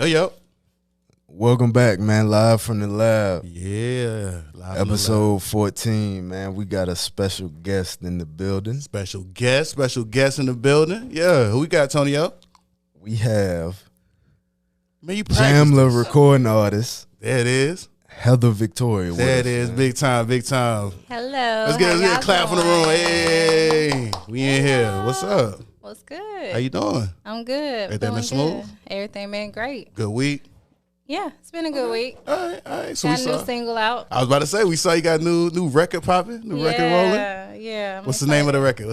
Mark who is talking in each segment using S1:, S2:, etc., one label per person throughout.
S1: Hey, yo.
S2: Welcome back, man. Live from the lab.
S1: Yeah.
S2: Episode 14, man. We got a special guest in the building.
S1: Special guest in the building. Yeah. Who we got, Tonyo?
S2: We have
S1: Man, you
S2: Jamla recording artist.
S1: There it is.
S2: Heather Victoria.
S1: There it is. Man. Big time.
S3: Hello.
S1: Let's get a clap from the room. Hey. We in here. What's up?
S3: What's good?
S1: How you doing?
S3: I'm good.
S1: Everything been smooth?
S3: Everything been great.
S1: Good week?
S3: Yeah, it's been a good week.
S1: All right. So
S3: got a new single out.
S1: I was about to say, we saw you got new record popping, record rolling.
S3: Yeah.
S1: What's the name of the record?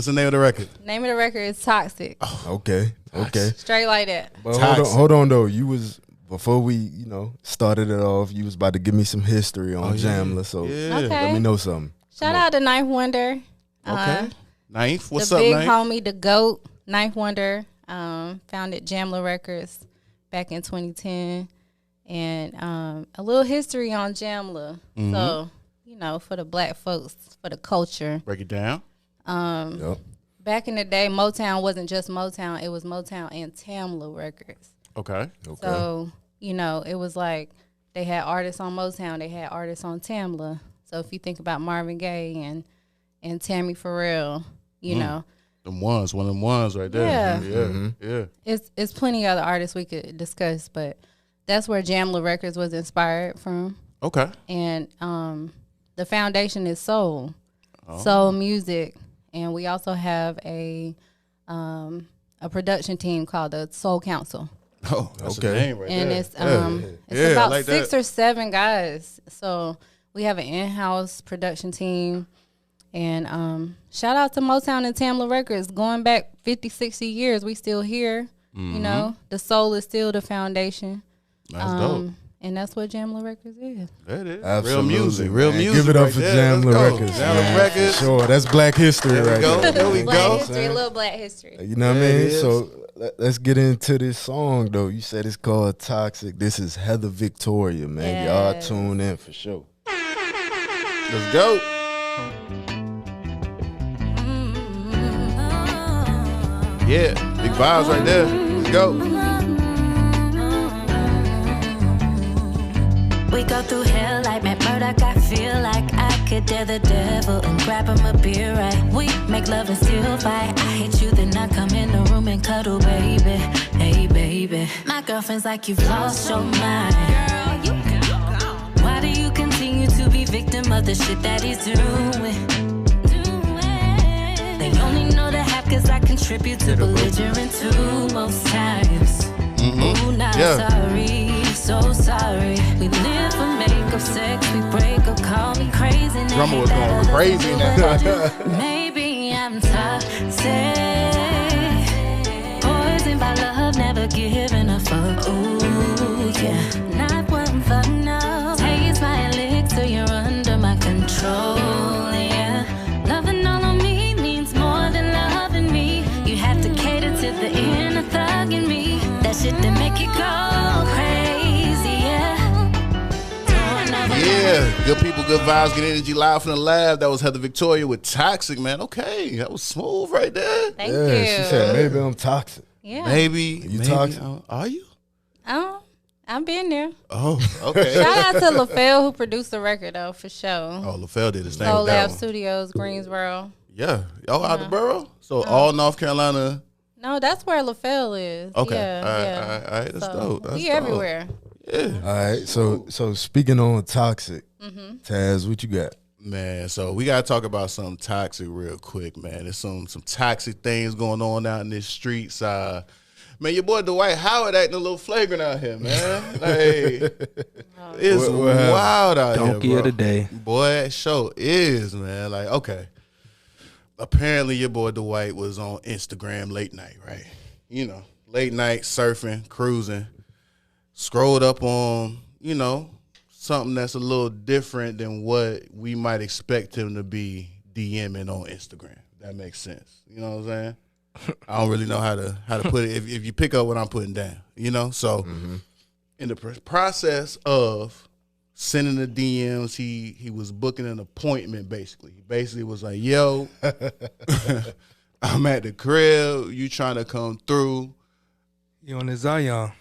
S3: Name of the record is Toxic.
S2: Oh, okay.
S3: Straight like that.
S2: But hold on though. You was before we, started it off, you was about to give me some history on Jamla. So let me know something.
S3: Shout out to Ninth Wonder.
S1: Okay. Ninth, what's up,
S3: Ninth? The
S1: big
S3: homie, the GOAT, Ninth Wonder, founded Jamla Records back in 2010. And a little history on Jamla.
S1: Mm-hmm.
S3: So, for the black folks, for the culture.
S1: Break it down.
S3: Back in the day, Motown wasn't just Motown. It was Motown and Tamla Records.
S1: Okay.
S3: So, it was like they had artists on Motown. They had artists on Tamla. So if you think about Marvin Gaye and Tammy Farrell, one
S1: of them ones right there.
S3: Yeah.
S1: Yeah.
S3: It's plenty of other artists we could discuss, but that's where Jamla Records was inspired from.
S1: Okay.
S3: And the foundation is soul music. And we also have a production team called the Soul Council.
S1: Oh, that's the name right
S3: and
S1: there.
S3: It's about like 6 or 7 guys. So we have an in-house production team. And shout out to Motown and Tamla Records. Going back 50, 60 years, we still here.
S1: Mm-hmm.
S3: The soul is still the foundation.
S1: That's dope.
S3: And that's what Jamla Records is.
S1: That is.
S2: Absolutely,
S1: Real music.
S2: Give it up
S1: right
S2: for
S1: there.
S2: Jamla Records.
S1: Jamla Records.
S2: Sure, that's black history right there.
S1: There we
S3: Black
S1: go.
S3: history, a little black history.
S2: You know what I mean? So let's get into this song, though. You said it's called Toxic. This is Heather Victoria, man. Y'all tune in for sure.
S1: Let's go. Yeah, big vibes right there. Let's go.
S4: We go through hell like Matt Murdock. I feel like I could dare the devil and grab him a beer, right? We make love and still fight. I hate you, then I come in the room and cuddle, baby. Hey, baby. My girlfriend's like, you've lost your mind. Girl, you gone. Why do you continue to be victim of the shit that he's doing? They only know the half cause I contribute to belligerent too most times. Ooh, not sorry, so sorry. We live for makeup, sex, we break up, call me crazy.
S1: Drummer was going crazy in that.
S4: Maybe I'm toxic. Poisoned by love, never giving a fuck. Ooh, yeah, not one fuck, no. Taste my elixir, you're under my control, yeah. Loving all of me means more than loving me. You have to cater to the inner thug in me. That shit that make you go crazy,
S1: Yeah, good people, good vibes, good energy, live from the lab. That was Heather Victoria with Toxic, man. Okay, that was smooth right there.
S3: Thank you.
S2: She said, maybe I'm toxic.
S3: Yeah.
S1: Maybe.
S2: Toxic?
S1: Are you?
S3: I've been there.
S1: Oh, okay.
S3: Shout out to LaFell who produced the record, though, for sure.
S1: Oh, LaFell did his thing
S3: Soul
S1: with that
S3: Lab
S1: one.
S3: Studios, Greensboro.
S1: Yeah. Y'all out the borough? So all North Carolina.
S3: No, that's where LaFell is.
S1: Okay.
S3: Yeah,
S1: All right. That's dope. That's
S3: we
S1: dope.
S3: everywhere.
S1: Yeah.
S2: All right. So speaking on Toxic, Taz, what you got?
S1: Man, so we gotta talk about something toxic real quick, man. There's some toxic things going on out in this streets. Man, your boy Dwight Howard acting a little flagrant out here, man. Like, it's wild out here,
S5: Donkey
S1: bro.
S5: of the day.
S1: Boy, that show is, man. Like, okay. Apparently your boy Dwight was on Instagram late night, right? Late night surfing, cruising, scrolled up on, something that's a little different than what we might expect him to be DMing on Instagram. That makes sense. You know what I'm saying? I don't really know how to put it. If you pick up what I'm putting down, So in the process of sending the DMs, he was booking an appointment. Basically, he basically was like, "Yo, I'm at the crib. You trying to come through?"
S5: You on the Zion?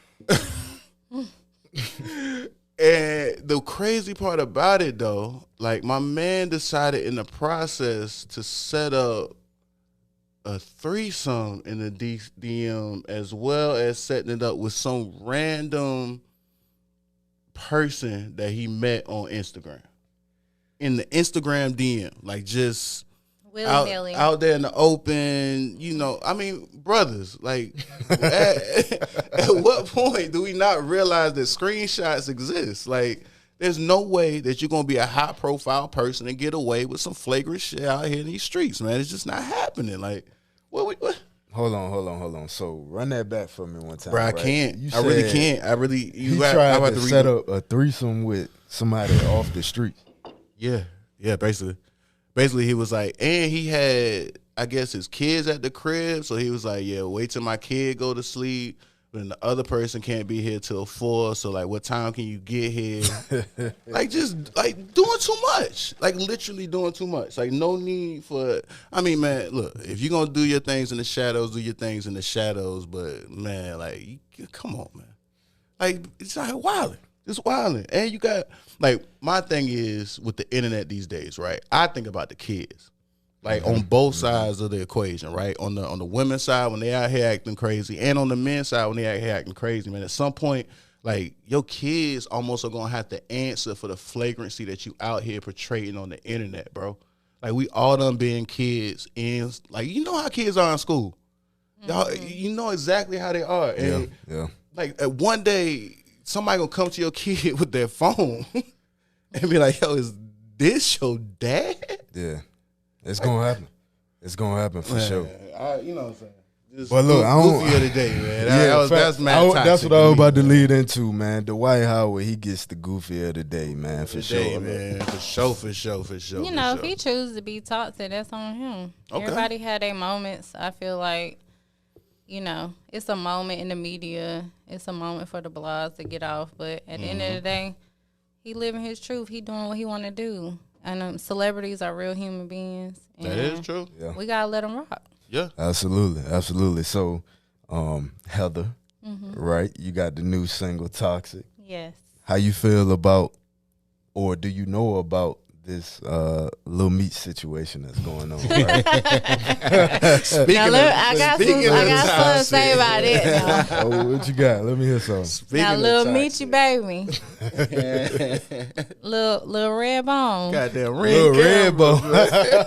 S1: And the crazy part about it, though, like my man decided in the process to set up a threesome in the DM as well as setting it up with some random person that he met on Instagram. In the Instagram DM, like just out there in the open, you know. I mean, brothers, like at what point do we not realize that screenshots exist? Like, there's no way that you're gonna be a high profile person and get away with some flagrant shit out here in these streets, man. It's just not happening. Like, what?
S2: Hold on. So run that back for me one time.
S1: Bro, I can't. I really can't.
S2: You tried to set up a threesome with somebody off the street.
S1: Yeah, basically he was like, and he had, I guess, his kids at the crib, so he was like, yeah, wait till my kid go to sleep, but the other person can't be here till 4, so like, what time can you get here? Like, just like doing too much, like literally doing too much, like no need for. I mean, man, look, if you're gonna do your things in the shadows, do your things in the shadows, but man, like, come on, man, like it's not wilding. It's wilding. And you got, like, my thing is with the internet these days, right? I think about the kids, like, on both sides of the equation, right? On the women's side when they out here acting crazy, and on the men's side when they out here acting crazy, man. At some point, like, your kids almost are going to have to answer for the flagrancy that you out here portraying on the internet, bro. Like, we all done being kids in, like, you know how kids are in school. Y'all, you know exactly how they are. And, like, one day, somebody gonna come to your kid with their phone and be like, yo, is this your dad?
S2: Yeah. It's gonna happen. It's gonna happen for sure.
S1: You know what I'm saying? Just
S2: but look, I don't.
S1: Goofy of the day, man.
S2: That's what I was about to lead into, man. Dwight Howard, he gets the goofy of the day, man, for sure.
S1: Man. For sure.
S3: You know, if he chooses to be toxic, that's on him. Okay. Everybody had their moments. I feel like, you know, it's a moment in the media. It's a moment for the blogs to get off. But at the end of the day, he living his truth. He doing what he want to do. And celebrities are real human beings.
S1: That is true.
S3: Yeah. We got to let them rock.
S1: Yeah.
S2: Absolutely. So, Heather, right? You got the new single, Toxic.
S3: Yes.
S2: How you feel about, or do you know about this Lil Meat situation that's going on? Right?
S3: I got something to say about it.
S2: Oh, what you got? Let me hear something.
S3: Now, Lil Meaty baby, Lil Red Bone,
S1: goddamn
S2: Red Bone.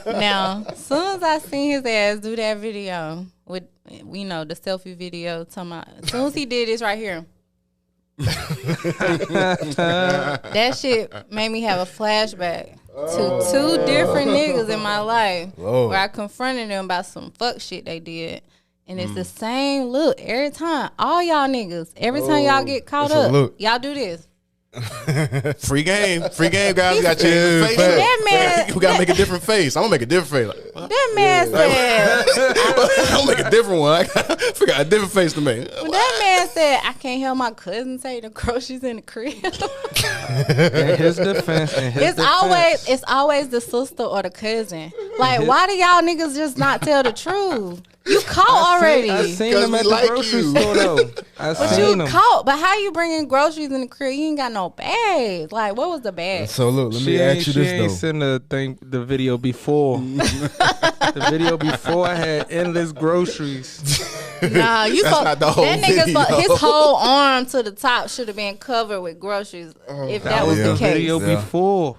S3: Now, as soon as I seen his ass do that video with, you know, the selfie video, talking about, as soon as he did this right here. That shit made me have a flashback to two different niggas in my life where I confronted them about some fuck shit they did. And it's the same look every time. All y'all niggas, every time y'all get caught up, y'all do this.
S1: Free game, guys. We got to change the face.
S3: That man,
S1: we got to make a different face. I'm going to make a different face. Like,
S3: that man said.
S1: I'm going to make a different one. I got to figure out a different face to make.
S3: When that man said, I can't help my cousin take the groceries in the crib.
S5: In his defense.
S3: It's always the sister or the cousin. Like, why do y'all niggas just not tell the truth? You caught already.
S5: I seen him at the grocery store though.
S3: But you caught. But how you bringing groceries in the crib? You ain't got no bags. Like, what was the bag?
S2: So look, let me ask you this though.
S5: She ain't seen the video before. The video before I had endless groceries.
S3: Nah, you
S1: not the whole
S3: that nigga's
S1: video.
S3: his whole arm to the top should have been covered with groceries if that was the case.
S5: Video before.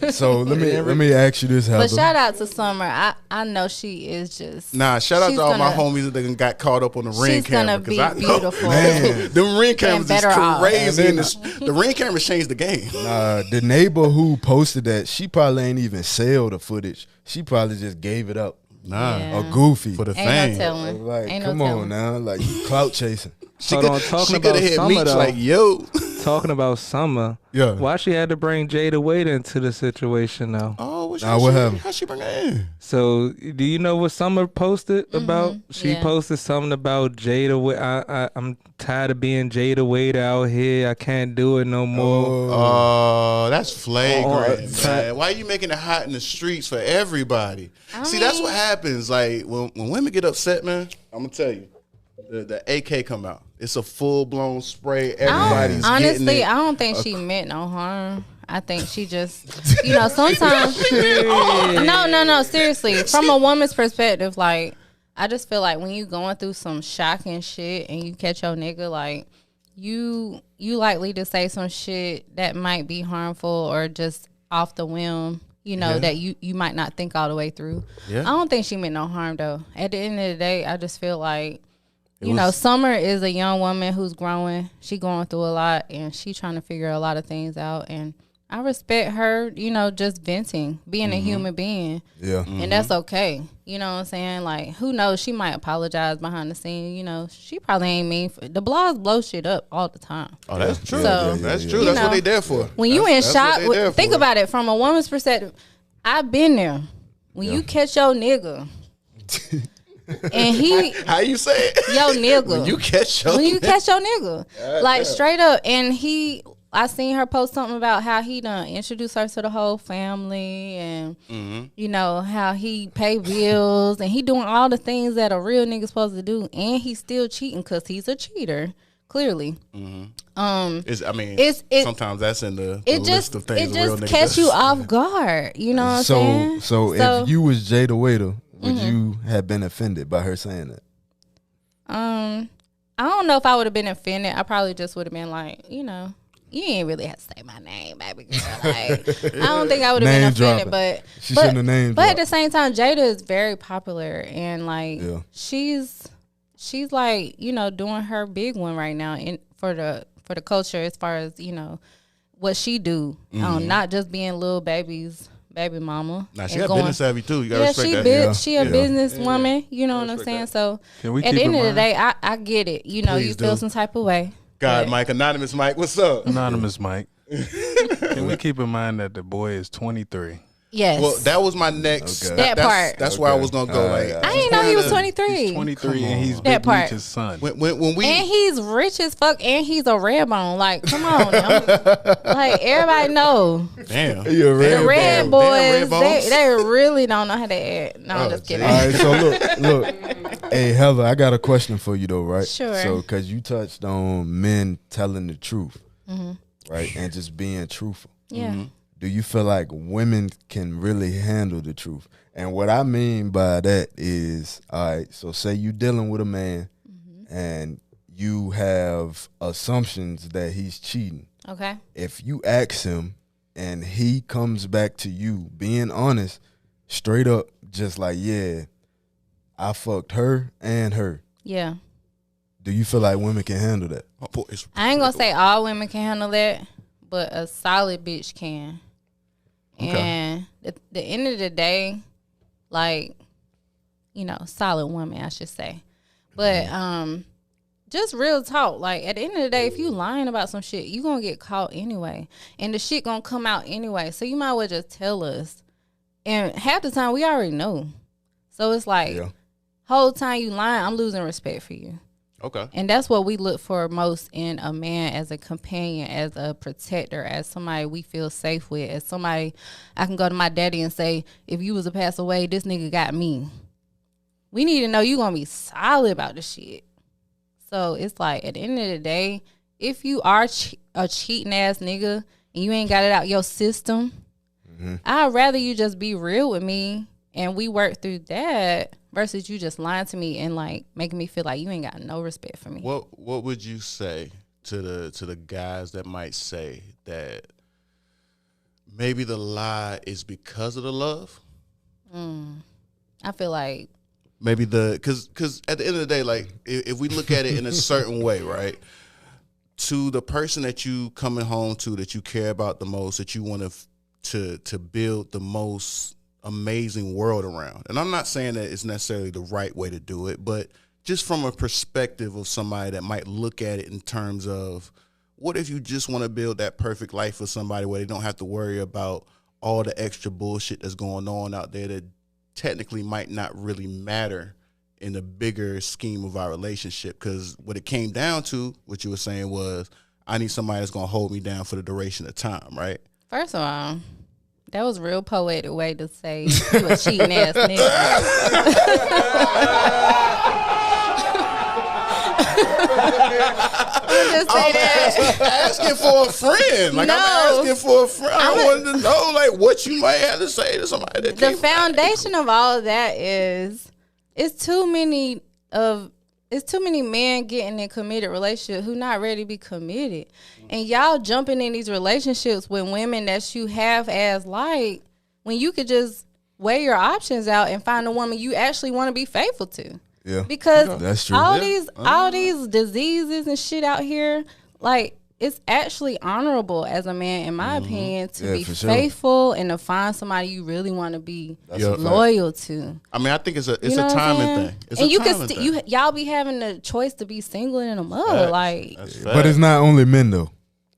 S2: So let me ask you this, Heather.
S3: But shout out to Summer. I know she is just.
S1: Nah, shout out to all my homies that got caught up on the Ring camera.
S3: She's gonna be beautiful.
S1: Man, them Ring cameras is crazy. And the Ring cameras changed the game.
S2: The neighbor who posted that, she probably ain't even sell the footage. She probably just gave it up.
S1: Nah,
S2: a goofy
S1: for the
S3: ain't
S1: fame.
S3: No telling.
S2: Like,
S3: ain't
S2: come
S3: no
S2: on now, like you clout chasing.
S1: She could have hit Meech like, yo.
S5: Talking about Summer.
S1: Yeah.
S5: Why she had to bring Jada Wade into the situation now?
S1: Oh, what
S2: happened?
S1: How she bring her in?
S5: So, do you know what Summer posted about? She posted something about Jada Wade. I'm tired of being Jada Wade out here. I can't do it no more.
S1: Oh, that's flagrant, man. Why are you making it hot in the streets for everybody? See, that's what happens. Like, when women get upset, man, I'm going to tell you. the AK come out. It's a full blown spray. Everybody's
S3: honestly,
S1: getting it.
S3: I don't think she meant no harm. I think she just, sometimes. No, seriously. From a woman's perspective, like, I just feel like when you going through some shocking shit and you catch your nigga, like, you likely to say some shit that might be harmful or just off the whim, that you might not think all the way through. Yeah. I don't think she meant no harm, though. At the end of the day, I just feel like, Summer is a young woman who's growing. She going through a lot, and she trying to figure a lot of things out. And I respect her, just venting, being a human being. Yeah. And that's okay. You know what I'm saying? Like, who knows? She might apologize behind the scene. She probably ain't mean. The blogs blow shit up all the time.
S1: Oh, that's true. So, that's true. That's what they there for.
S3: When you in shock, think about it from a woman's perspective. I've been there. When you catch your nigga. And he,
S1: how you say it?
S3: Yo nigga.
S1: When you catch your
S3: nigga. Like, straight up. And I seen her post something about how he done introduced her to the whole family and, how he pay bills and he doing all the things that a real nigga supposed to do. And he's still cheating because he's a cheater, clearly.
S1: Sometimes that's in the list of things.
S3: It just catch you off guard. You know what I'm saying?
S2: So if you was Jada Waiter, would you have been offended by her saying that?
S3: I don't know if I would have been offended. I probably just would have been like, you ain't really have to say my name, baby girl. Like, I don't think I would have been offended, but
S2: she shouldn't have named.
S3: But at the same time, Jada is very popular, and like she's like doing her big one right now for the culture as far as what she do, not just being Lil Baby's baby mama.
S1: Now she got business savvy too. You gotta respect that.
S3: She a business woman. You know what I'm saying? So at the end of the day, I get it. You feel some type of way.
S1: God, Mike, Anonymous Mike, what's up?
S5: Anonymous Mike. Can we keep in mind that the boy is 23?
S3: Yes.
S1: Well, that was my next.
S3: Okay. That part.
S1: That's where I was gonna go. Like,
S3: I didn't know he was 23.
S5: He's 23 and he's Big Meech's son.
S1: When we
S3: and he's rich as fuck and he's a red bone. Like, come on, like everybody know.
S1: Damn.
S2: The
S3: red boys, they really don't know how to act. No, I'm just kidding.
S2: All right, so look. Hey, Heather, I got a question for you though, right?
S3: Sure.
S2: So, because you touched on men telling the truth, right, and just being truthful.
S3: Yeah. Mm-hmm.
S2: Do you feel like women can really handle the truth? And what I mean by that is, all right, so say you dealing with a man and you have assumptions that he's cheating.
S3: Okay.
S2: If you ask him and he comes back to you being honest, straight up, just like, yeah, I fucked her and her.
S3: Yeah. Do
S2: you feel like women can handle that?
S3: I ain't gonna say all women can handle that, but a solid bitch can. Okay. And at the end of the day, like, solid woman, I should say. But just real talk. Like, at the end of the day, if you lying about some shit, you going to get caught anyway. And the shit going to come out anyway. So you might as well just tell us. And half the time, we already know. So it's like, whole time you lying, I'm losing respect for you.
S1: Okay.
S3: And that's what we look for most in a man, as a companion, as a protector, as somebody we feel safe with, as somebody I can go to my daddy and say, if you was to pass away, this nigga got me. We need to know you going to be solid about the shit. So it's like, at the end of the day, if you are a cheating ass nigga and you ain't got it out your system, I'd rather you just be real with me and we work through that versus you just lying to me and like making me feel like you ain't got no respect for me.
S1: What would you say to the guys that might say that maybe the lie is because of the love?
S3: I feel like
S1: maybe because at the end of the day, like if we look at it in a certain way, right? To the person that you coming home to, that you care about the most, that you want to build the most amazing world around. And I'm not saying that it's necessarily the right way to do it, but just from a perspective of somebody that might look at it in terms of, what if you just want to build that perfect life for somebody where they don't have to worry about all the extra bullshit that's going on out there that technically might not really matter in the bigger scheme of our relationship? Because what it came down to, what you were saying was, I need somebody that's going to hold me down for the duration of time, right?
S3: First of all, that was a real poetic way to say you a cheating ass nigga. just say that.
S1: Asking for a friend. Like,
S3: No.
S1: I'm asking for a friend. I wanted to know, like, what you might have to say to somebody. That
S3: The foundation of all of that is it's too many men getting in committed relationships who not ready to be committed. And y'all jumping in these relationships with women that you have as like, when you could just weigh your options out and find a woman you actually want to be faithful to.
S2: Yeah.
S3: Because
S2: that's true.
S3: all these diseases and shit out here, like, it's actually honorable as a man, in my opinion, to be faithful and to find somebody you really want to be loyal to.
S1: I mean, I think it's a timing thing. It's
S3: and
S1: a timing thing.
S3: Y'all be having the choice to be single in the mud, like.
S2: But it's not only men though.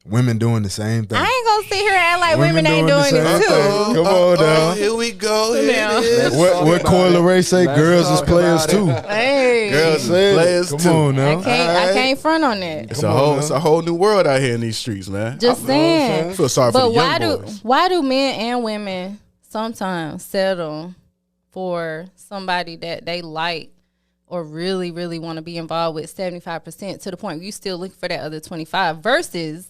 S2: Women doing the same thing.
S3: I ain't gonna sit here and act like women ain't doing it too.
S2: Come on now.
S1: Here we go. Here it is.
S2: What Coyle Ray say? Girls is players too.
S3: Hey,
S1: Girls is players too.
S2: Come on now.
S3: I can't front on that.
S1: It's a whole new world out here in these streets, man.
S3: Just saying.
S1: I feel sorry for the young boys.
S3: Why do men and women sometimes settle for somebody that they like or really, really want to be involved with 75% to the point where you still looking for that other 25 versus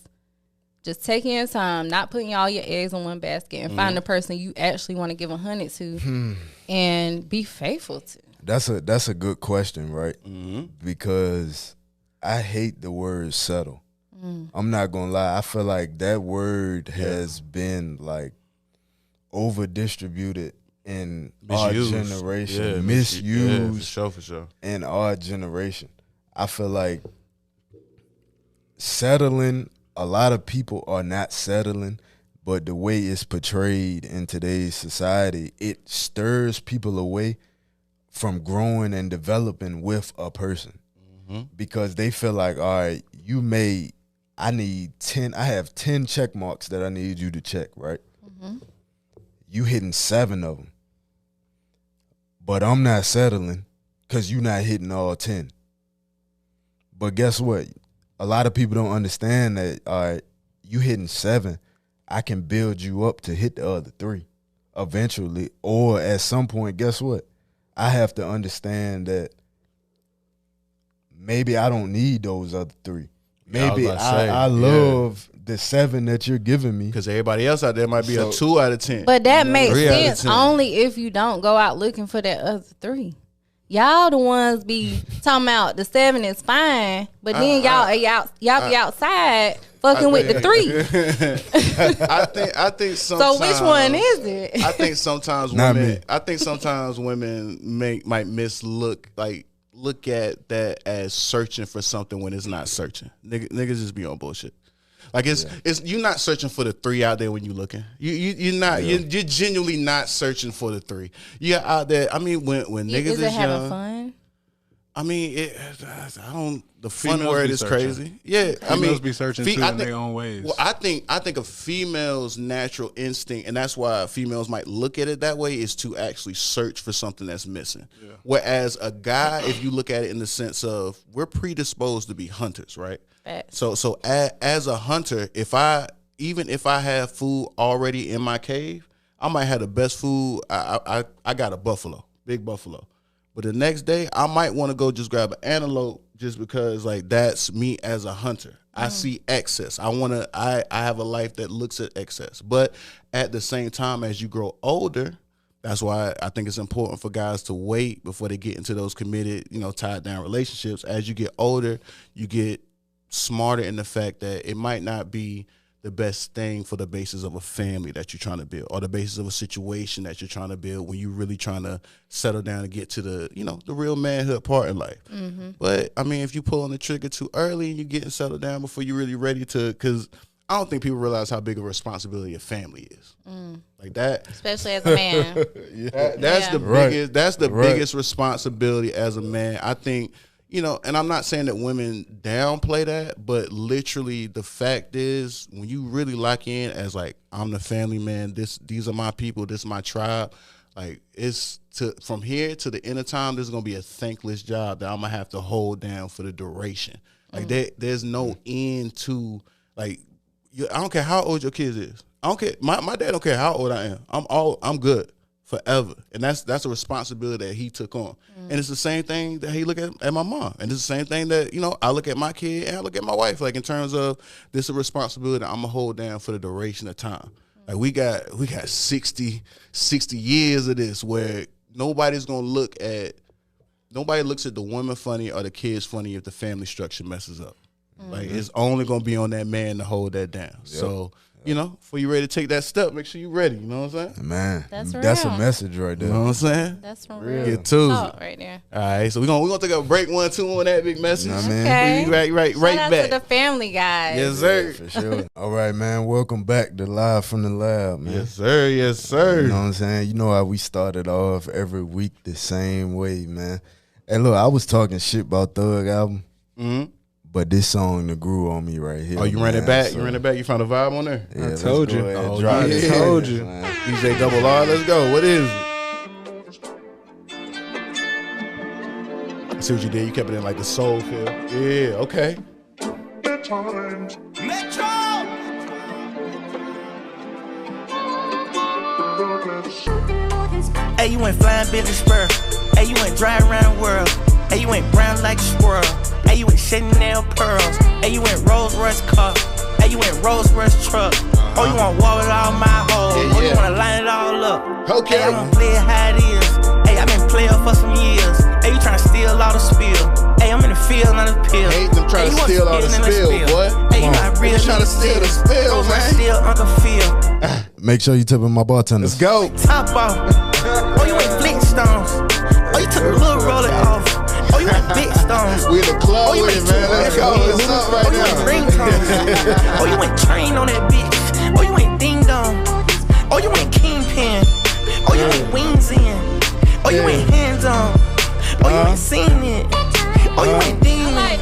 S3: just taking your time, not putting all your eggs in one basket, and find the person you actually want to give 100 to and be faithful to?
S2: That's a good question, right? Because I hate the word settle. I'm not gonna lie. I feel like that word has been like over distributed in our generation, misused
S1: for sure.
S2: In our generation. I feel like settling. A lot of people are not settling, but the way it's portrayed in today's society, it stirs people away from growing and developing with a person because they feel like, all right, I have 10 check marks that I need you to check, right? You hitting 7 of them, but I'm not settling because you're not hitting all 10. But guess what? A lot of people don't understand that, all right, you hitting 7, I can build you up to hit the other 3 eventually. Or at some point, guess what? I have to understand that maybe I don't need those other 3. Maybe I love the 7 that you're giving me.
S1: Because everybody else out there might be a 2 out of 10.
S3: But that makes sense only if you don't go out looking for that other 3. Y'all the ones be talking about the 7 is fine, but then y'all be outside fucking with the 3.
S1: I think sometimes.
S3: So which one is it?
S1: I think sometimes women might look at that as searching for something when it's not searching. Niggas just be on bullshit. Like it's you're not searching for the 3 out there when you're looking. You're not you're genuinely not searching for the 3. You're out there. I mean, when niggas is
S3: having
S1: young,
S3: fun?
S1: I mean, the fun
S6: Females
S1: word
S6: be
S1: is
S6: searching.
S1: crazy. Yeah,
S6: Females be searching too in their own ways.
S1: Well, I think a female's natural instinct, and that's why females might look at it that way, is to actually search for something that's missing. Yeah. Whereas a guy, if you look at it in the sense of we're predisposed to be hunters, right? So as a hunter, if I have food already in my cave, I might have the best food. I got a buffalo, big buffalo. But the next day, I might want to go just grab an antelope just because, like, that's me as a hunter. I see excess. I have a life that looks at excess. But at the same time, as you grow older, that's why I think it's important for guys to wait before they get into those committed, tied down relationships. As you get older, you get smarter in the fact that it might not be the best thing for the basis of a family that you're trying to build or the basis of a situation that you're trying to build when you're really trying to settle down and get to the, the real manhood part in life. But, I mean, if you pull on the trigger too early and you're getting settled down before you're really ready to, because I don't think people realize how big a responsibility a family is. Like that.
S3: Especially as a man.
S1: That's the biggest responsibility as a man. I think, and I'm not saying that women downplay that, but literally the fact is when you really lock in as like, I'm the family man, these are my people, this is my tribe, like from here to the end of time, this is going to be a thankless job that I'm going to have to hold down for the duration. Like there's no end to, like, I don't care how old your kids is. I don't care. My dad don't care how old I am. I'm good. forever. And that's a responsibility that he took on. And it's the same thing that he look at my mom. And it's the same thing that, I look at my kid and I look at my wife. Like, in terms of this is a responsibility I'm going to hold down for the duration of time. Like, we got 60 years of this where nobody looks at the woman funny or the kids funny if the family structure messes up. Like, it's only going to be on that man to hold that down. Yep. So, before you're ready to take that step, make sure you're ready. You know what I'm saying?
S2: Man, that's a message right there.
S1: You know what I'm saying?
S3: That's from real.
S1: Get to
S3: talk right there.
S1: All right, so we're gonna take a break 1, 2 on that big message.
S2: You know what I mean?
S3: Okay.
S1: Right
S3: Shout out
S1: back.
S3: to the family, guys.
S1: Yes, sir.
S2: Yeah, for sure. All right, man. Welcome back to Live from the Lab, man.
S1: Yes, sir. Yes, sir.
S2: You know what I'm saying? You know how we started off every week the same way, man. Hey, look, I was talking shit about Thug album.
S1: Mm-hmm.
S2: But this song that grew on me right here.
S1: Oh, you ran it back? So, you ran it back? You found a vibe on there?
S2: Yeah,
S5: I told you.
S2: Oh,
S1: yeah.
S2: I
S5: told you.
S1: DJ Double R, let's go. What is it? I see what you did. You kept it in like the soul feel. Yeah, okay.
S7: Metro! Hey, you went flying Billy Spur. Hey, you went dry around the world. Hey, you went brown like a squirrel. Hey, you went Chanel pearls. Hey, you went Rolls Royce car. Hey, you went Rolls Royce truck. Oh, you want war with all my hoes.
S1: Yeah,
S7: Oh, you wanna line it all up.
S1: Okay.
S7: Hey, I wanna play it how it is. Hey, I been playing for some years. Hey, you tryna steal all the spill. Hey, I'm in the field, not the pill.
S1: Hate them trying to steal all the spill, boy.
S7: Hey, you not real.
S1: Trying to steal the spill, man.
S7: Steal Uncle Phil.
S2: Make sure you tipping my bartenders.
S1: Let's go.
S7: Top off. Oh, you ain't Flintstones. Oh, you took a little roller off. Oh, you ain't Big Stones.
S1: We in the club
S7: Oh, you
S1: with
S7: ain't
S1: it, man. Let's go. What's up right
S7: Oh, you ain't
S1: now?
S7: ringtones. Oh, you ain't train on that bitch. Oh, you ain't ding dong. Oh, you ain't kingpin. Oh, you ain't wings in. Oh, you ain't hands on. Oh, you ain't seen it. Oh, you ain't demon.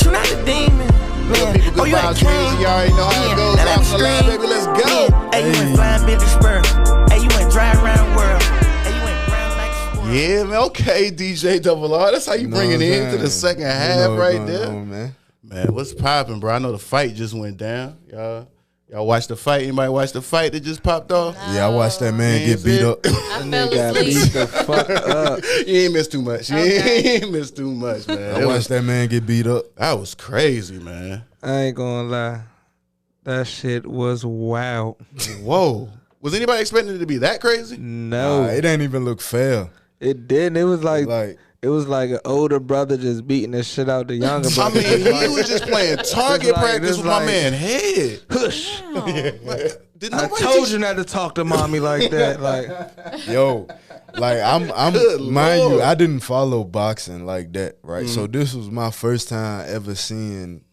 S7: Shoot out the demon. Man.
S1: People
S7: Oh, you ain't
S1: vibes,
S7: king.
S1: you already know how it goes.
S7: Now
S1: Live from the Lab, baby. Let's go.
S7: Hey, you went flying Billy Spur. Hey, you went dry around the world. Hey, you went brown like a squirrel.
S1: Yeah, man. Okay, DJ Double R. That's how you bring it into the second half right there.
S2: Man.
S1: Man, what's popping, bro? I know the fight just went down. Y'all watch the fight? Anybody watch the fight that just popped off?
S2: Yeah, I watched that man get beat up.
S3: I fell
S5: Got beat
S3: asleep.
S5: the fuck up.
S1: You ain't missed too much.
S3: Okay.
S1: You ain't missed too much, man.
S2: I watched that man get beat up.
S1: That was crazy, man.
S5: I ain't gonna lie. That shit was wild.
S1: Whoa. Was anybody expecting it to be that crazy?
S5: No,
S2: It ain't even look fair.
S5: it didn't. It was like
S2: Like,
S5: it was like an older brother just beating the shit out the younger
S1: I
S5: brother.
S1: mean, he was just playing target practice with my man Head.
S5: Hush.
S1: Did
S5: I
S1: nobody
S5: told
S1: teach-
S5: you not to talk to mommy like that. Like,
S2: yo, like I'm
S1: Good
S2: mind
S1: Lord.
S2: you, I didn't follow boxing like that, right? So this was my first time ever seeing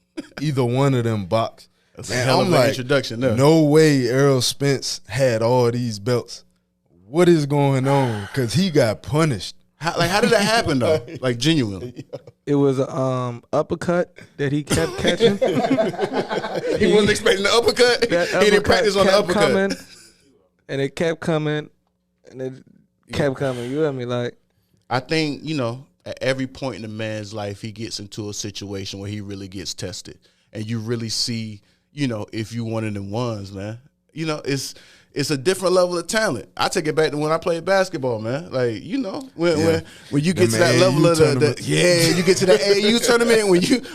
S2: either one of them box.
S1: That's a
S2: Man,
S1: hell of
S2: I'm
S1: an
S2: like,
S1: introduction there.
S2: no way Earl Spence had all these belts. What is going on? Because he got punished.
S1: How did that happen though? Like, genuinely.
S5: it was a uppercut that he kept catching.
S1: He wasn't expecting the uppercut.
S5: That
S1: He didn't practice on the
S5: kept
S1: uppercut.
S5: coming, and it kept coming, and it kept coming. You hear me? Like,
S1: I think, at every point in a man's life, he gets into a situation where he really gets tested. And you really see, if you one of them ones, man. It's a different level of talent. I take it back to when I played basketball, man. Like, when you get to that
S2: AAU
S1: level of
S2: tournament.
S1: you get to that AAU tournament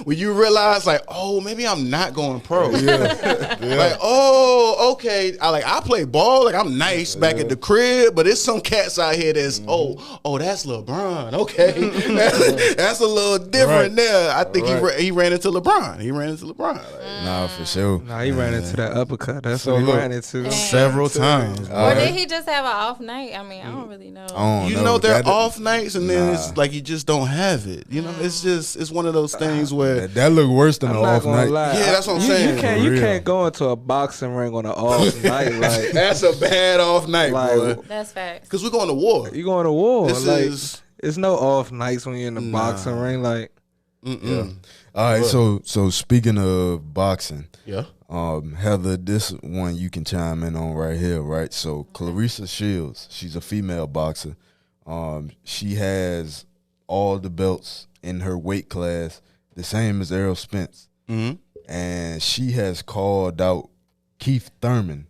S1: when you realize, like, oh, maybe I'm not going pro. Like, oh, okay. I play ball, like I'm nice back at the crib, but there's some cats out here that's oh, that's LeBron. Okay, that's a little different there. I think he ran into LeBron. Like,
S2: Nah, for sure.
S5: nah, he ran into that uppercut. That's
S2: So
S5: what he
S2: look,
S5: ran into.
S1: several times.
S3: Or did he just have an off night? I mean, I don't really know.
S2: I don't know.
S1: They're
S2: That-
S1: off nights, and then it's like you just don't have it. It's one of those things where
S2: That look worse than
S5: I'm
S2: an
S5: not
S2: off
S5: gonna
S2: night.
S5: lie.
S1: Yeah, that's what I'm saying.
S5: You
S2: For real.
S5: can't go into a boxing ring on an off night. Like,
S1: that's a bad off night,
S5: Like,
S1: boy.
S3: That's facts.
S1: Because we're going to war.
S5: you going to war.
S1: This
S5: Like,
S1: is
S5: it's no off nights when you're in the boxing ring. Like,
S1: mm-mm.
S2: All right, so speaking of boxing,
S1: Yeah.
S2: Heather, this one you can chime in on right here, right? So Clarissa Shields, she's a female boxer. She has all the belts in her weight class, the same as Errol Spence.
S1: Mm-hmm.
S2: And she has called out Keith Thurman,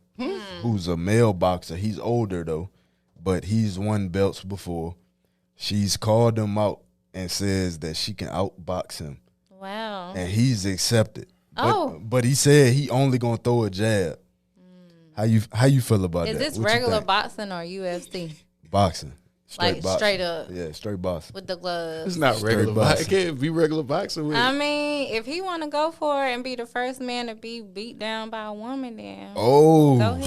S2: who's a male boxer. He's older though, but he's won belts before. She's called him out and says that she can outbox him.
S3: Wow.
S2: And he's accepted. But he said he only gonna throw a jab. How you feel about that?
S3: Is this regular boxing or UFC?
S2: Boxing.
S3: Straight up.
S2: Yeah, straight boxing.
S3: With the gloves.
S1: It's not regular boxing. It can't be regular boxing with it.
S3: I mean, if he want to go for it and be the first man to be beat down by a woman, then
S2: go ahead.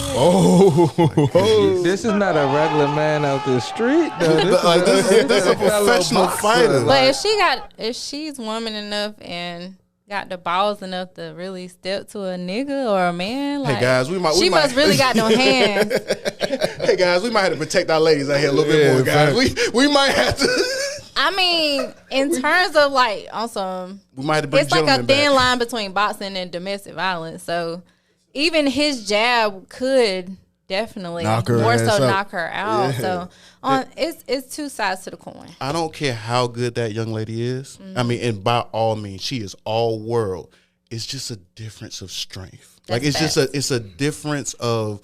S5: This is not a regular man out the street, though.
S1: This is a professional fighter.
S3: But if she's woman enough and got the balls enough to really step to a nigga or a man, like,
S1: hey guys, she
S3: must really got no hands.
S1: Hey guys, we might have to protect our ladies out here a little bit more, guys. We might have to.
S3: I mean, in terms of like on some,
S1: we might have to bring
S3: it's like a thin
S1: back.
S3: line between boxing and domestic violence. So even his jab could definitely knock her out. Yeah. So it's two sides to the coin.
S1: I don't care how good that young lady is. I mean, and by all means, she is all world. It's just a difference of strength. It's a difference of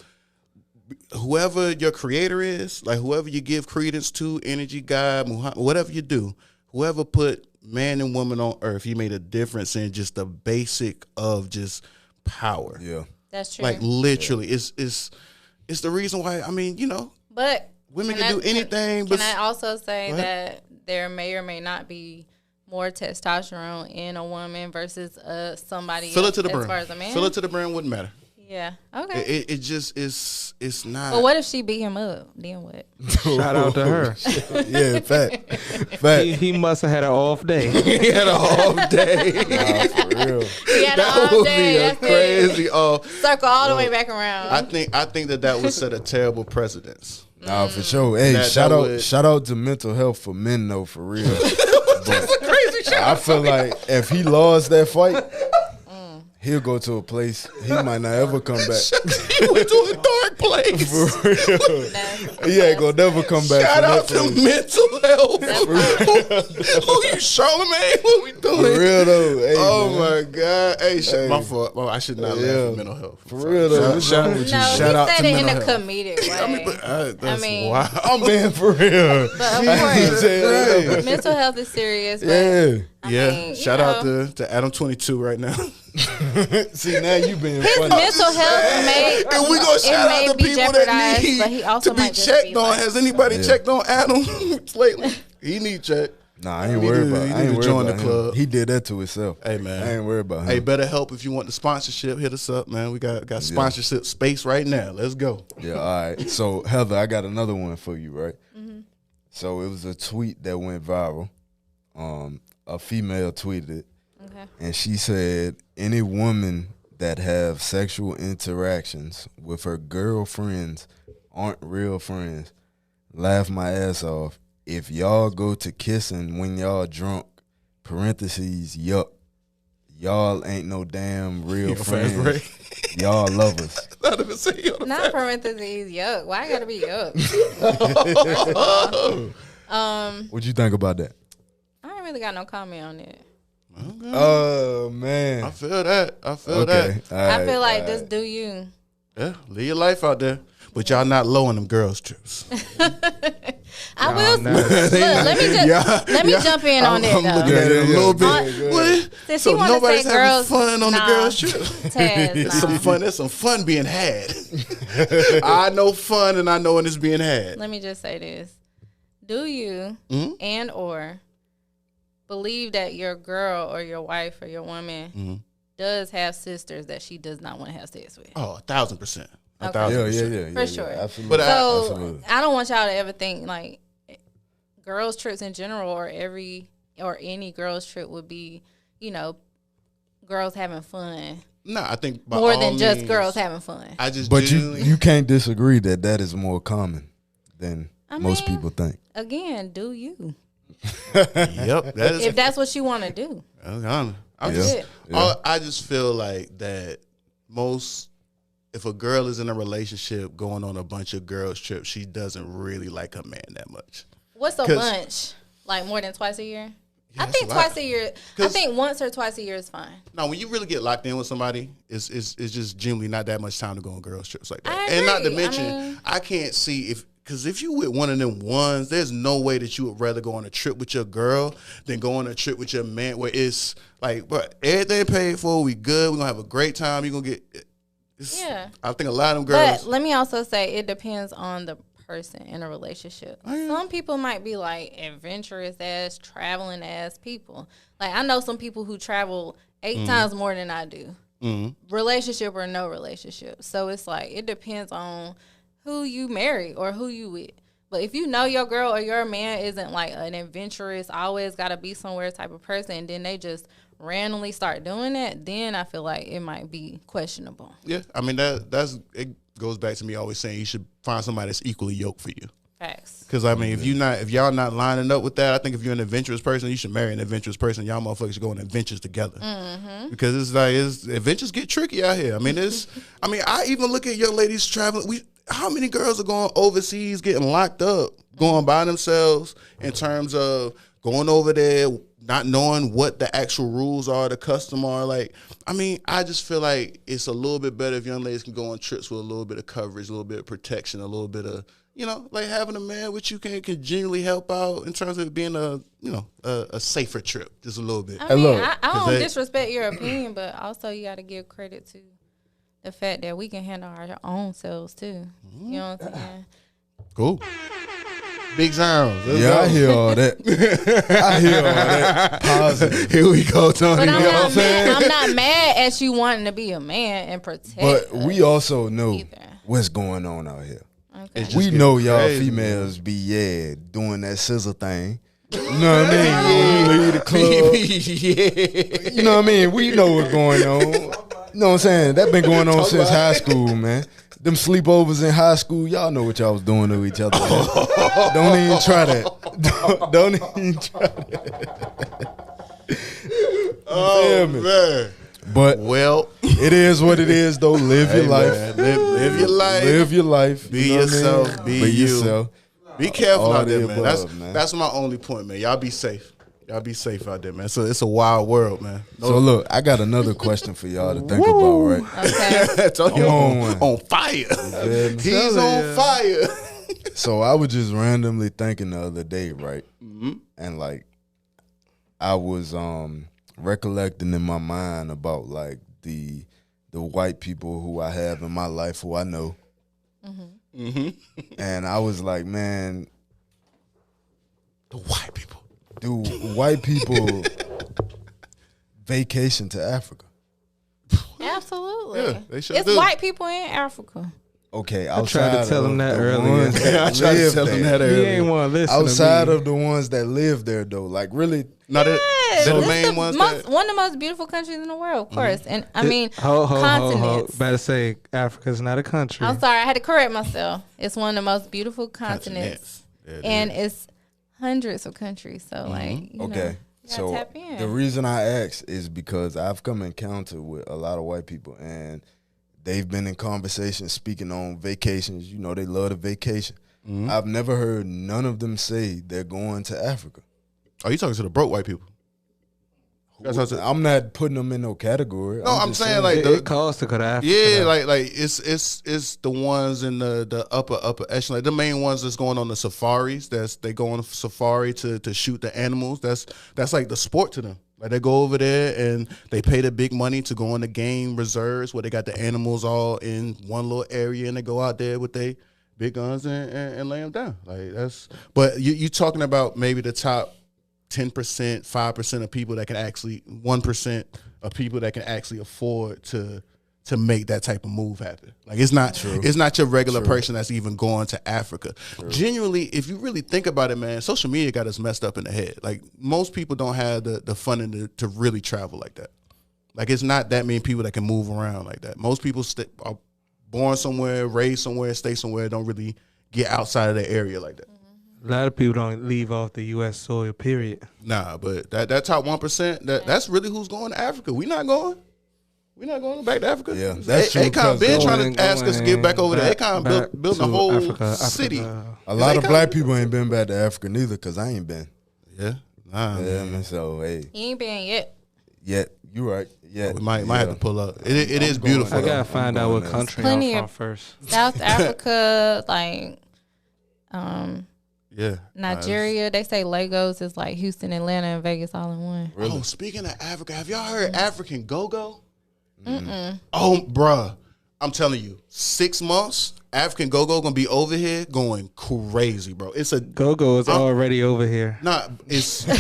S1: whoever your creator is, like whoever you give credence to, energy, God, Muhammad, whatever you do, whoever put man and woman on earth, he made a difference in just the basic of just power.
S2: Yeah,
S3: that's true.
S1: Like literally, it's the reason why. I mean,
S3: but
S1: women can do anything.
S3: Can I also say that there may or may not be more testosterone in a woman versus somebody
S1: Fill it to the brim.
S3: as far as a man?
S1: Fill it to the brim wouldn't matter.
S3: Yeah. Okay.
S1: It just is. It's not.
S3: But what if she beat him up? Then what?
S5: Shout out to her.
S2: Yeah, fact.
S5: He must have had an off day.
S1: He had an off day.
S2: Nah, for real.
S3: He had
S1: That
S3: an off
S1: would
S3: day.
S1: be a
S3: That's
S1: crazy off.
S3: Circle all the way back around.
S1: I think that would set a terrible precedence.
S2: Nah, for sure. Hey, shout out to mental health for men though, for real.
S1: That's a crazy shot.
S2: I feel like if he lost that fight, he'll go to a place he might not ever come back.
S1: He went to a dark place.
S2: For real. He ain't gonna never come back.
S1: Shout out to mental health. Who you, Charlamagne? What we doing?
S2: For real though. Hey,
S1: oh
S2: man.
S1: my God. Hey, my fault. I should not laugh at mental health.
S2: For real though.
S1: Shout out
S3: he
S1: to
S3: said it in
S1: mental
S3: a
S1: health.
S3: comedic way.
S1: That's
S3: mean,
S1: wild.
S2: I'm being for real.
S3: But of course, mental health is serious. But
S1: Yeah.
S3: I mean,
S1: Shout out to Adam 22 right now.
S2: See, now you being
S3: his
S2: funny.
S3: mental health may
S1: And we gonna shout out the people that
S3: need
S1: need
S3: but he also
S1: to be
S3: might just
S1: checked
S3: be
S1: on.
S3: like,
S1: Has anybody checked on Adam lately? He need checked.
S2: Nah, I ain't worried about. I ain't worried
S1: join
S2: about
S1: the
S2: him.
S1: club.
S2: He did that to himself.
S1: Hey man,
S2: I ain't worried about him.
S1: Hey, better help if you want the sponsorship. Hit us up, man. We got sponsorship space right now. Let's go.
S2: Yeah, all right. So Heather, I got another one for you, right? Mm-hmm. So it was a tweet that went viral. A female tweeted it, and she said, "Any woman that have sexual interactions with her girlfriends aren't real friends. Laugh my ass off. If y'all go to kissing when y'all drunk, parentheses, yuck, y'all ain't no damn real friends. Y'all lovers."
S3: Not parentheses, yuck. Why I gotta be yuck?
S2: What you think about that?
S3: I ain't really got no comment on it.
S1: Okay.
S2: Oh man,
S1: I feel that.
S2: Right,
S3: I feel like just do you.
S1: Yeah, live your life out there. But y'all not low on them girls trips.
S3: I will. Look, let me jump in on that.
S1: I'm looking at it a little bit.
S3: Since
S1: So
S3: you want to
S1: nobody's
S3: say
S1: having
S3: girls,
S1: fun on the girls trip.
S3: Taz,
S1: There's some fun being had. I know fun, and I know when it's being had.
S3: Let me just say this: do you and or believe that your girl or your wife or your woman does have sisters that she does not want to have sex with?
S1: Oh, 1,000%.
S2: Yeah.
S3: For sure.
S2: Absolutely.
S1: But
S3: So I don't want y'all to ever think like girls trips in general or any girls trip would be, girls having fun.
S1: No, I think by
S3: more
S1: all
S3: than just
S1: means,
S3: girls having fun.
S2: But you can't disagree that is more common than most people think.
S3: Again, do you?
S1: Yep.
S3: If that's what you want to do.
S1: I just feel like that if a girl is in a relationship going on a bunch of girls trips, she doesn't really like her man that much.
S3: What's a bunch? Like more than twice a year? Yeah, I think twice a year. I think once or twice a year is fine.
S1: No, when you really get locked in with somebody, it's just generally not that much time to go on girls trips like that.
S3: I agree.
S1: And not to mention, I can't see because if you with one of them ones, there's no way that you would rather go on a trip with your girl than go on a trip with your man where it's like, but everything paid for, we good, we gonna have a great time, you gonna get. I think a lot of them girls.
S3: But let me also say it depends on the person in a relationship. Some people might be like adventurous ass, traveling ass people. Like I know some people who travel 8 times more than I do. Relationship or no relationship. So it's like it depends on who you marry or who you with. But if you know your girl or your man isn't like an adventurous, always gotta be somewhere type of person, and then they just randomly start doing that, then I feel like it might be questionable.
S1: Yeah, I mean that's it goes back to me always saying you should find somebody that's equally yoked for you.
S3: Facts.
S1: Because I mean, if y'all not lining up with that, I think if you're an adventurous person, you should marry an adventurous person. Y'all motherfuckers should go on adventures together. Because it's like adventures get tricky out here. I mean, I even look at young ladies traveling. How many girls are going overseas, getting locked up, going by themselves in terms of going over there, not knowing what the actual rules are, the custom are. Like, I mean, I just feel like it's a little bit better if young ladies can go on trips with a little bit of coverage, a little bit of protection, a little bit of, like having a man which you can genuinely help out in terms of it being a safer trip, just a little bit.
S3: I mean, I don't disrespect your opinion, but also you got to give credit to the fact that we can handle our own selves too. You know what I'm saying?
S1: Cool. Big sounds.
S2: I hear all that. Positive.
S1: Here we go, Tony.
S3: But I'm not mad at you wanting to be a man and protect.
S2: But we also know what's going on out here. Okay. We know y'all females be doing that scissor thing. You know what I mean? When you leave the club. You know what I mean? We know what's going on. You know what I'm saying? That been going on since high school, man. Them sleepovers in high school, y'all know what y'all was doing to each other. Don't even try that. Don't even try that.
S1: Oh, man.
S2: But it is what it is, though. Live your life.
S1: Live your life.
S2: Live your life.
S1: Be yourself. I mean? Be you. Yourself. Be careful
S2: All
S1: out there, man.
S2: Above,
S1: that's my only point, man. Y'all be safe. Y'all be safe out there, man. So it's a wild world, man.
S2: So look, I got another question for y'all to think about, right?
S3: Okay.
S1: on fire. He's on fire.
S2: So I was just randomly thinking the other day, right? And like I was recollecting in my mind about like the white people who I have in my life who I know. And I was like, man,
S1: the white people.
S2: Do white people vacation to Africa?
S3: Absolutely.
S1: Yeah, they sure
S3: it's
S1: do.
S3: white people in Africa.
S2: Okay,
S5: I tried to tell him that earlier.
S1: I tried to tell him that earlier.
S5: He ain't want to listen.
S2: Outside of the ones that live there, though, like really,
S1: not the main ones.
S3: One of the most beautiful countries in the world, of course. And I mean, continents.
S5: Better say Africa's not a country.
S3: I'm sorry, I had to correct myself. It's one of the most beautiful continents, and it's hundreds of countries. So like, you know,
S2: so
S3: tap in.
S2: The reason I asked is because I've come in encounter with a lot of white people, and they've been in conversation speaking on vacations. You know, they love the vacation. I've never heard none of them say they're going to Africa.
S1: Are you talking to the broke white people?
S2: I'm not putting them in no category.
S1: No, I'm saying like
S5: it costs to go to Africa.
S1: Yeah, like it's the ones in the upper echelon, like the main ones that's going on the safaris. They go on a safari to shoot the animals. That's like the sport to them. Like they go over there and they pay the big money to go on the game reserves where they got the animals all in one little area, and they go out there with their big guns and lay them down. Like that's. But you talking about maybe the top 10%, 5% of people that can actually, 1% of people that can actually afford to make that type of move happen. Like it's not your regular person that's even going to Africa. Genuinely, if you really think about it, man, social media got us messed up in the head. Like most people don't have the funding to really travel like that. Like it's not that many people that can move around like that. Most people are born somewhere, raised somewhere, stay somewhere, don't really get outside of their area like that.
S5: A lot of people don't leave off the U.S. soil, period.
S1: Nah, but that top 1%, that's really who's going to Africa. We're not going back to Africa.
S2: Yeah, that's true.
S1: Akon been trying to ask us to get back over there. Akon building a whole city.
S2: A lot of black people ain't been back to Africa neither, because I ain't been.
S1: Yeah? Nah.
S2: Yeah, man, so, hey.
S3: You ain't been yet.
S2: Yet. You right. Yeah.
S1: We might have to pull up. It is beautiful.
S5: I got to find out what country I'm from first.
S3: South Africa, like...
S1: Yeah.
S3: Nigeria, they say Lagos is like Houston, Atlanta, and Vegas all in one.
S1: Really? Oh, speaking of Africa, have y'all heard African Go-Go? Oh, bruh. I'm telling you, 6 months, African Go-Go gonna be over here going crazy, bro. It's a
S5: Go-Go is already over here.
S1: Nah, it's my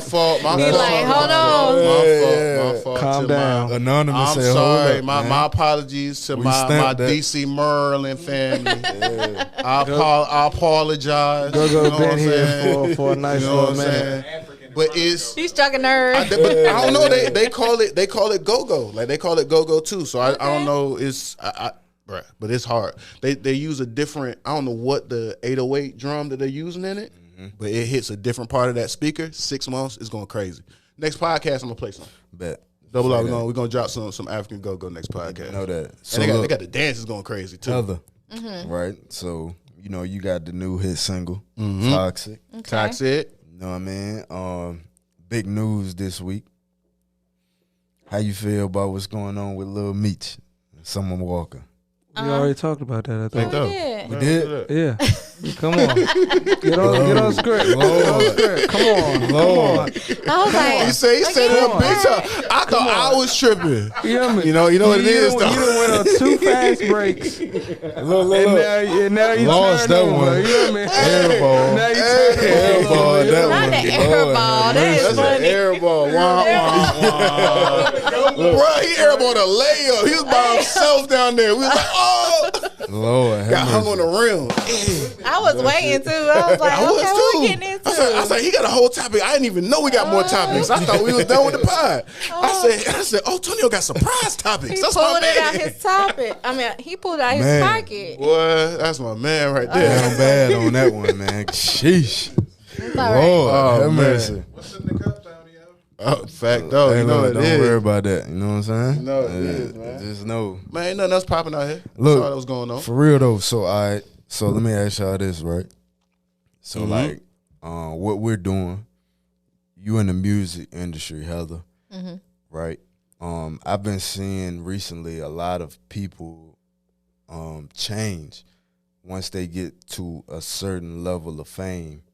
S1: fault. My
S3: Be
S1: fault.
S3: like, hold on.
S1: My fault.
S5: Calm down.
S2: Anonymous
S1: I'm
S2: said,
S1: sorry.
S2: hold up,
S1: My apologies to my DC Maryland family. I apologize.
S5: Go-Go been here for a nice little minute.
S1: But he's
S3: struck a nerve.
S1: But I don't know. They call it go-go. Like they call it go-go too. So I don't know. Bruh, but it's hard. They use a different. I don't know what the 808 drum that they're using in it, but it hits a different part of that speaker. 6 months is going crazy. Next podcast, I'm gonna play some.
S2: Bet.
S1: Double R. We're gonna drop some African go-go next podcast.
S2: You know that. So
S1: and they got the dances going crazy too.
S2: Heather, right? So you got the new hit single, Toxic.
S3: Okay.
S1: Toxic.
S2: You know what I mean? Big news this week. How you feel about what's going on with Lil Meech and Summer Walker?
S5: We already talked about that, I think.
S2: We did?
S5: Yeah. Come on. Get on script. Come on.
S2: Lord.
S3: I was like,
S1: He said it up big time. I thought I was tripping. You know what it is though.
S5: You done went on 2 fast breaks.
S2: Look.
S5: And now you
S2: Lost
S5: turn
S2: that
S5: over.
S2: one.
S5: You know what I mean?
S2: Airball.
S5: Now you turn
S2: Airball, that
S3: not
S2: one.
S3: the airball. That is
S1: That's an
S3: funny.
S1: airball. Bro, he airballed a layup. He was by himself down there. We was like, oh.
S2: Lord,
S1: Got hung on the rim.
S3: I was waiting too. I was like,
S1: I was
S3: okay,
S1: too.
S3: what we getting into?
S1: I said, he got a whole topic. I didn't even know we got more topics. I thought we was done with the pod. I said, oh, Tonio got surprise topics.
S3: He
S1: That's
S3: pulled
S1: my man.
S3: it out his topic. I mean, he pulled out his
S2: Man.
S3: pocket.
S1: Boy, that's my man right there.
S2: Down bad on that one, man. Sheesh.
S3: It's all right.
S2: Lord,
S1: Oh,
S2: have
S1: man.
S2: mercy.
S6: What's in the cup down here?
S1: Oh, fact though,
S2: Hey,
S1: you know
S2: look,
S1: it
S2: don't
S1: is.
S2: worry about that. You know what I'm saying?
S1: You know it is, man.
S2: Just know.
S1: Man, ain't nothing else popping out here.
S2: Look,
S1: That's all that was going on.
S2: For real though, so let me ask y'all this, right? So like, what we're doing, you in the music industry, Heather, right? I've been seeing recently a lot of people change once they get to a certain level of fame,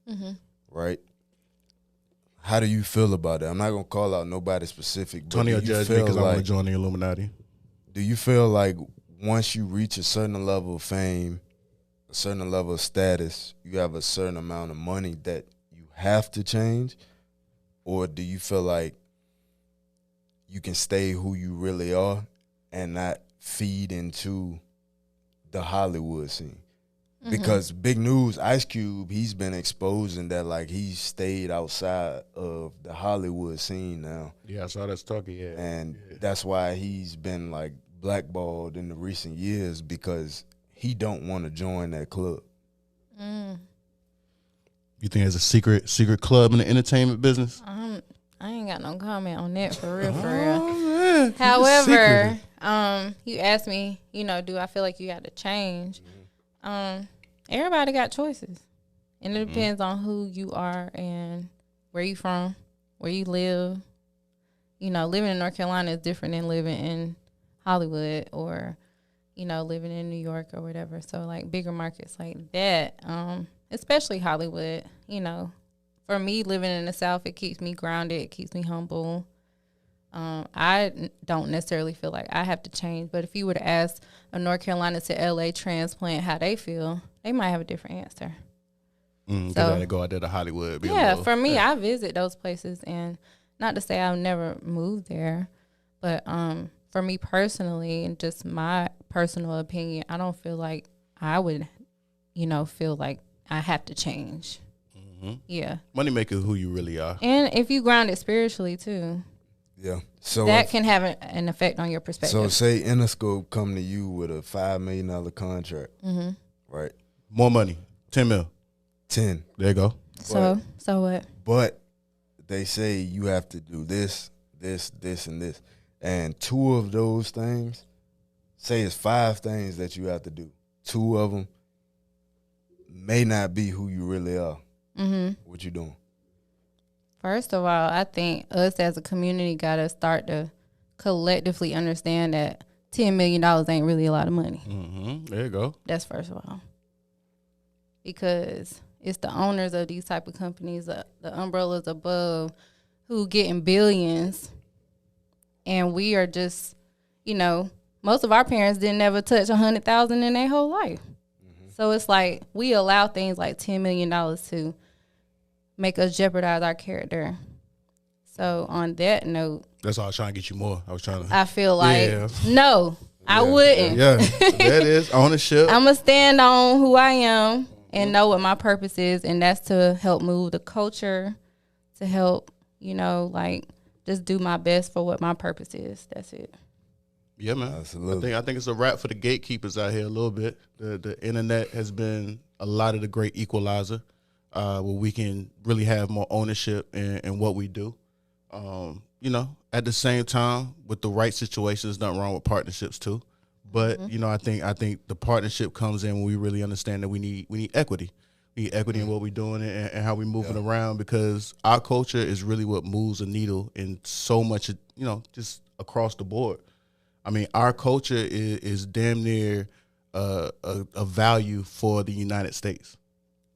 S2: right? How do you feel about that? I'm not gonna call out nobody specific, but
S1: Tony will
S2: do you
S1: judge me
S2: feel
S1: because I want to
S2: like,
S1: join the Illuminati.
S2: do you feel like once you reach a certain level of fame, a certain level of status, you have a certain amount of money that you have to change? Or do you feel like you can stay who you really are and not feed into the Hollywood scene? Because big news, Ice Cube, he's been exposing that like he's stayed outside of the Hollywood scene now.
S1: Yeah, I saw that talking. Yeah,
S2: And that's why he's been like blackballed in the recent years, because he don't want to join that club.
S1: You think there's a secret club in the entertainment business?
S3: I ain't got no comment on that for real, for real.
S1: Man,
S3: However, you asked me, do I feel like you got to change? Everybody got choices, and it depends on who you are and where you from, where you live. Living in North Carolina is different than living in Hollywood or, living in New York or whatever. So like bigger markets like that, especially Hollywood, for me living in the South, it keeps me grounded. It keeps me humble. I don't necessarily feel like I have to change, but if you were to ask a North Carolina to LA transplant how they feel, they might have a different answer.
S1: So gotta go out there to Hollywood.
S3: For me, I visit those places, and not to say I'll never move there, but for me personally, and just my personal opinion, I don't feel like I would, feel like I have to change. Yeah,
S1: money maker, who you really are,
S3: and if you grounded spiritually too.
S2: Yeah. So
S3: that can have an effect on your perspective.
S2: So say Interscope come to you with a $5 million contract, right?
S1: More money, 10 mil.
S2: 10.
S1: There you go.
S3: So what?
S2: But they say you have to do this, and this. And 2 of those things, say it's 5 things that you have to do. 2 of them may not be who you really are. What you doing?
S3: First of all, I think us as a community got to start to collectively understand that $10 million ain't really a lot of money.
S1: There you go.
S3: That's first of all. because it's the owners of these type of companies, the umbrellas above, who getting billions, and we are just, you know, most of our parents didn't ever touch $100,000 in their whole life. So it's like we allow things like $10 million to make us jeopardize our character. So on that note,
S1: that's all I was trying to get you more.
S3: I feel like no, I wouldn't.
S1: Yeah, that is ownership.
S3: I'm gonna stand on who I am and know what my purpose is, and that's to help move the culture, to help, you know, like just do my best for what my purpose is. That's it.
S1: Yeah, man. Absolutely. I think it's a wrap for the gatekeepers out here a little bit. The internet has been a lot of the great equalizer, where we can really have more ownership in what we do. You know, at the same time, with the right situations, nothing wrong with partnerships too. But you know, I think the partnership comes in when we really understand that we need equity. We need equity in what we're doing and how we're moving around, because our culture is really what moves a needle in so much, you know, just across the board. I mean, our culture is damn near a value for the United States.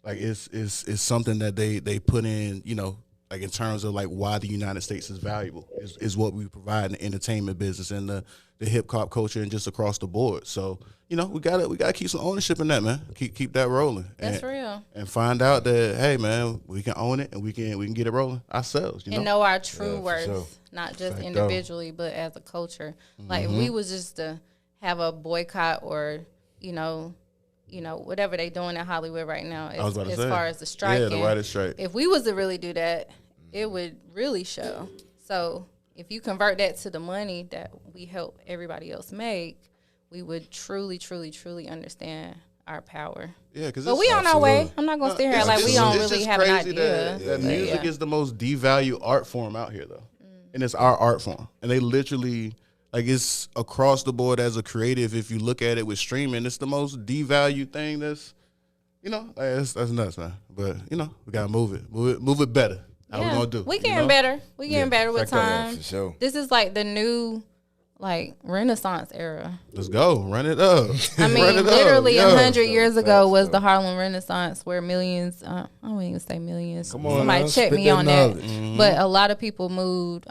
S1: Like it's something that they put in, you know, like in terms of like why the United States is valuable is what we provide in the entertainment business and the hip hop culture and just across the board. So, you know, we gotta keep some ownership in that, man. Keep that rolling.
S3: That's real. And
S1: find out that, hey man, we can own it and we can get it rolling ourselves. You know
S3: our true worth, not just individually, but as a culture. Like if we was just to have a boycott or, you know, whatever they doing in Hollywood right now, as far as the striking.
S1: Yeah, the writer's strike.
S3: If we was to really do that, it would really show. So if you convert that to the money that we help everybody else make, we would truly, truly, truly understand our power.
S1: Yeah, because
S3: we on our way. I'm not gonna stay here like we don't really have an idea.
S1: That music is the most devalued art form out here, though, and it's our art form, and they literally. Like, it's across the board as a creative. If you look at it with streaming, it's the most devalued thing that's, you know, that's nuts, man. But, you know, we got to move it better. How we going to do?
S3: We getting better. We getting better with time.
S2: For sure.
S3: This is like the new, like, Renaissance era.
S1: Let's go. Run it up.
S3: I mean, literally 100 years ago was the Harlem Renaissance, where millions, I don't even say millions.
S2: Come on,
S3: somebody check me on
S2: knowledge.
S3: that. But a lot of people moved,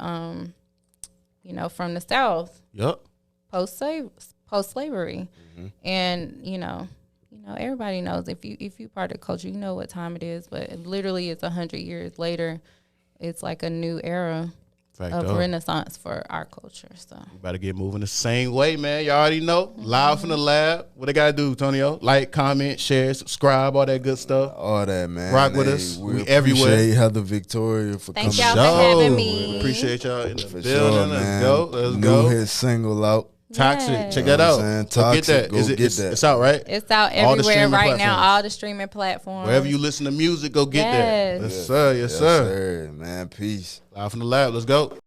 S3: you know, from the South.
S1: Yep.
S3: Post-slavery. And, you know, everybody knows if you part of the culture, you know what time it is. But it literally, it's 100 years later. It's like a new era of Renaissance for our culture. So
S1: we better get moving the same way, man. You already know. Live from the lab. What they gotta do, Tonio? Like, comment, share, subscribe, all that good stuff.
S2: All that, man.
S1: Rock with us.
S2: We
S1: everywhere.
S2: Appreciate Heather Victoria for coming.
S3: Thank y'all for having me.
S1: Appreciate y'all in the
S2: for
S1: building.
S2: Sure,
S1: Let's go. Let's
S2: New
S1: go.
S2: hit single out.
S1: Toxic.
S3: Yes.
S1: Check that out.
S2: Toxic,
S1: get that. It's out, right?
S3: It's out
S1: All the
S3: everywhere
S1: streaming
S3: right now.
S1: platforms.
S3: All the streaming platforms.
S1: Wherever you listen to music, go get that.
S3: Yes.
S1: Yes, sir. Yes, sir.
S2: Man, peace.
S1: Live from the lab. Let's go.